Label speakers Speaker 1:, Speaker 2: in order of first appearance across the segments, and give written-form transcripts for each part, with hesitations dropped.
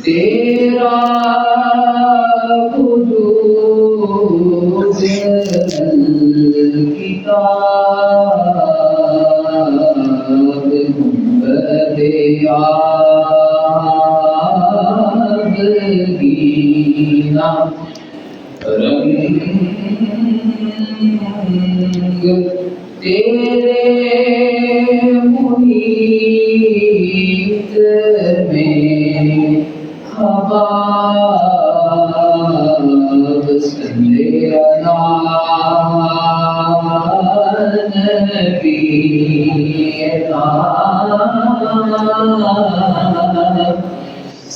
Speaker 1: तेरा वजूद किताब बदयादगीना रंग तेरे मुहीत में हबाब सल्ले अला नबीना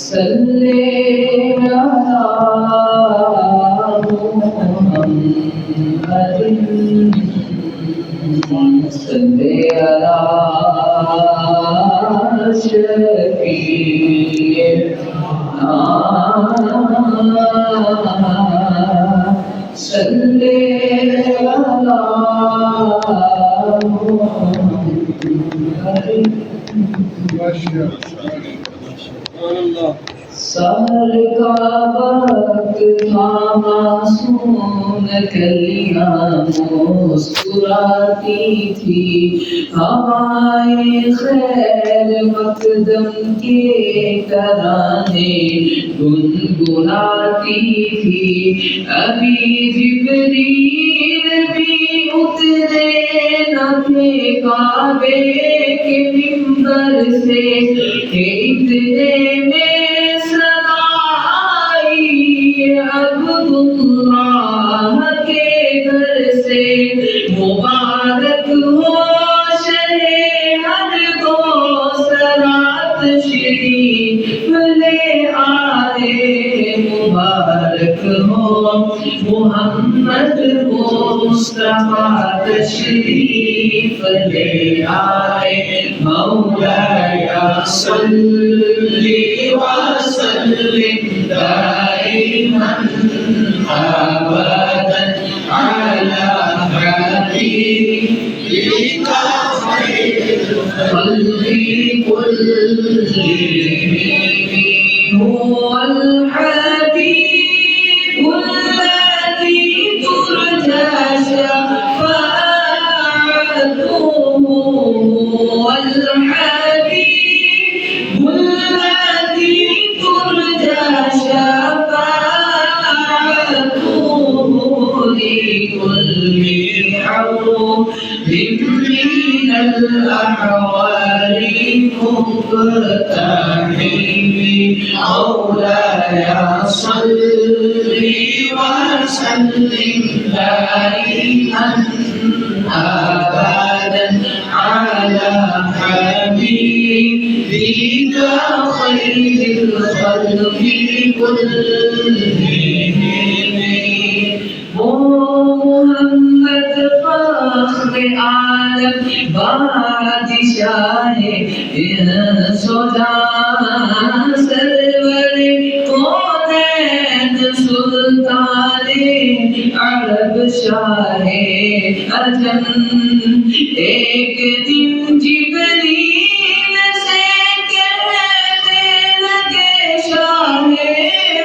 Speaker 1: सल्ले अला सल्ले अला शफीना सल्ले अला सहर का वक्त था मासूम कलियां मुस्कुराती थी हवाएं खैर मकदम के तराने गुनगुनाती थी अभी जिब्रील भी उतरे न थे काबे के मिंबर से इतने में अब्दुल्लाह के घर से मुबारक हो शहे हर दो सरात शरीफ ले आए मुबारक हो मुहम्मद मुस्तफा तशरीफ ले आए मौलाया सल्ली व सल्लिम दाइमन अबदन अला हबीबिका खैरुल खल्क़ि कुल्लिहिम हुवल हबीबुल लज़ी तुरजा शफ़ाअतुहु हुवल हबीबुल लज़ी तुरजा لكل حروف من الأحوال مقتحم مولاي صل وسلم دائما أبدا على حبيبك خير الخلق كلهم मोहम्मद फख्र आलम बादशाह इंसोजान सरवरे कौनैन सुल्ताने अरब शाहे अजम एक दिन जिब्रील से कहने लगे शाहे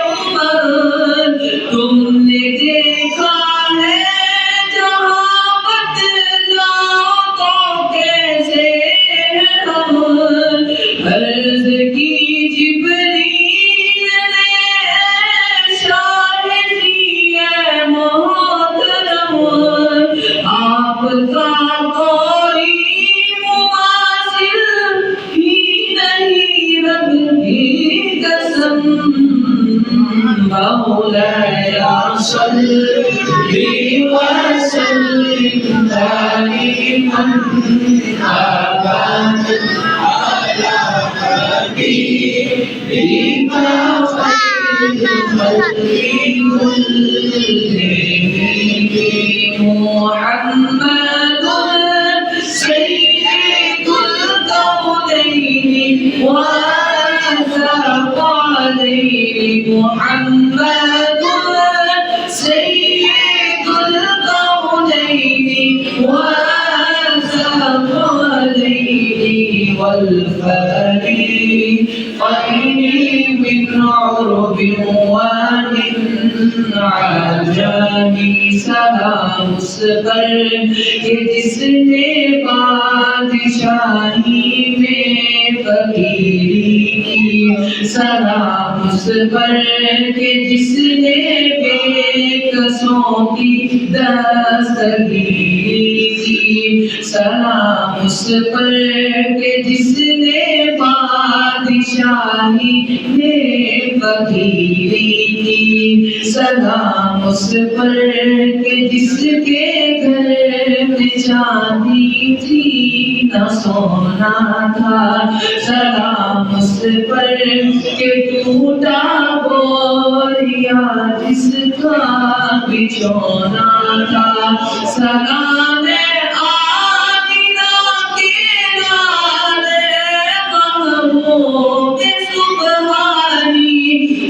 Speaker 1: उमर तुमने देखा है जहाँ बदलाव तो कैसे हम अर्ज़ की जिब्रील ने शाहिदी है मोहतरम आपका कोई मुमासिल ही नहीं रब की कसम मौलाया सल्ली वसल्लिम दाइमन अबदन अला हबीबिका खैरुल खल्क़ि कुल्लिहिम मुहम्मदुन सय्यिदुल कौनैनि व सक़लैनि मुहम्मदुन والفريقين من عرب ومن عجم سلام उस पर कि जिसने बादशाही में फकीरी की सलाम उस पर कि जिसने बेकसों की दस्तगीरी की सलाम उस पर कि जिसने बादशाही में फकीरी की सलाम उस पर कि जिसके घर में चांदी थी न सोना था सलाम उस पर कि टूटा बोरिया जिसका बिछोना था सलाम आमिना के लाले महबूब सुबहानी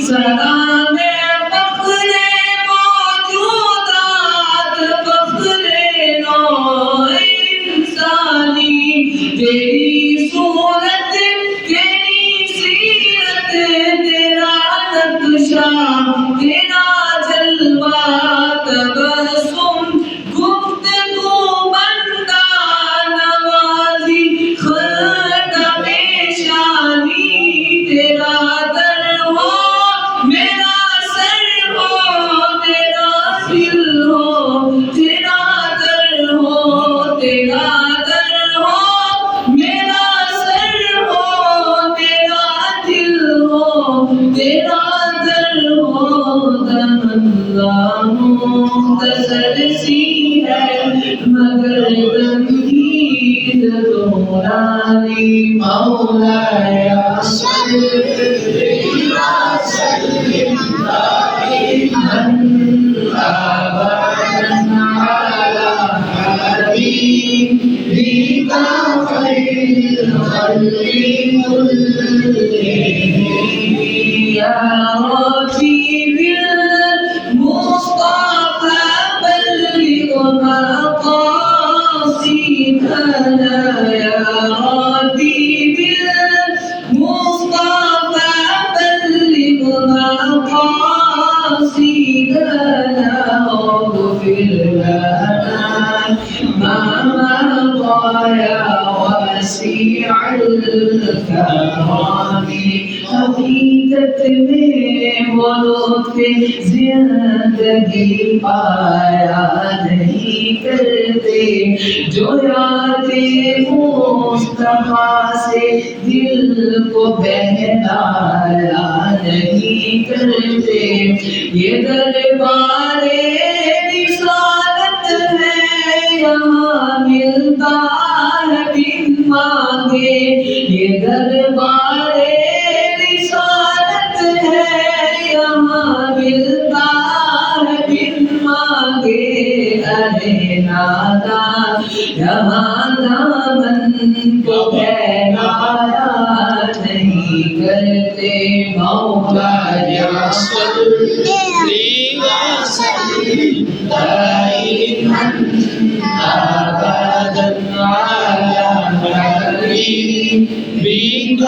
Speaker 1: सलाम फख्रे मौजूदात फख्रे नौ इंसानी तेरी सूरत तेरी सीरत तेरा नक्शा तेरा जलवा तबस्सुम गुफ्तगू बंदा नवाजी खुदा पेशानी तेरा दर हो मेरा सर हो मेरा दिल हो तेरा दर हो तेरा दर हो मेरा सर हो मेरा दिल हो तेरा दर हो दमला मुख्तसर सी है मगर गंभीर दोरानी मौलाया सल्लि व सल्लिम दाइमन अबदन अला हबीबिका खैरिल खल्qi कुल्लिहिम या रब्बी बिल मुस्तफा बल्लिग मक़ासिदना या रब्बी बिल मुस्तफा बल्लिग मक़ासिदना वाग़फिर लना ما مضى يا واسع الكرم حقیقت میں وہ لطف زندگی پایا نہیں کرتے جو یاد مصطفیٰ سے دل کو بہلایا نہیں کرتے یہ دربار رسالت ہے यहाँ मिलता है बिन मांगे ये दरबार रिसालत है यहाँ मिलता है बिन मांगे अरे नादा यहाँ दामन को फैलाया नहीं करते मौला या सल्ली व सल्लिम दाइमन أبداً على حبيبك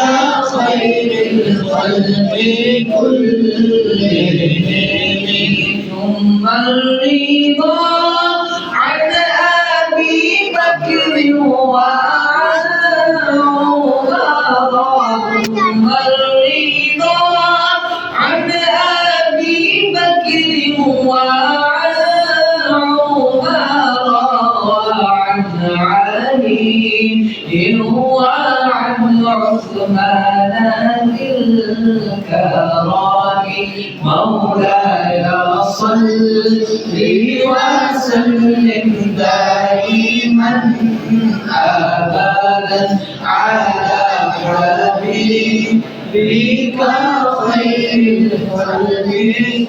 Speaker 1: خير الخلق كلهم ثم الرضا عن أبي بكر وعن عمر ثم الرضا عن أبي بكر وعن علي وعن عثمان ذي الكرام مولاي صل وسلم دائما ابدا على حبيبك خير الخلق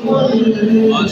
Speaker 1: كلهم.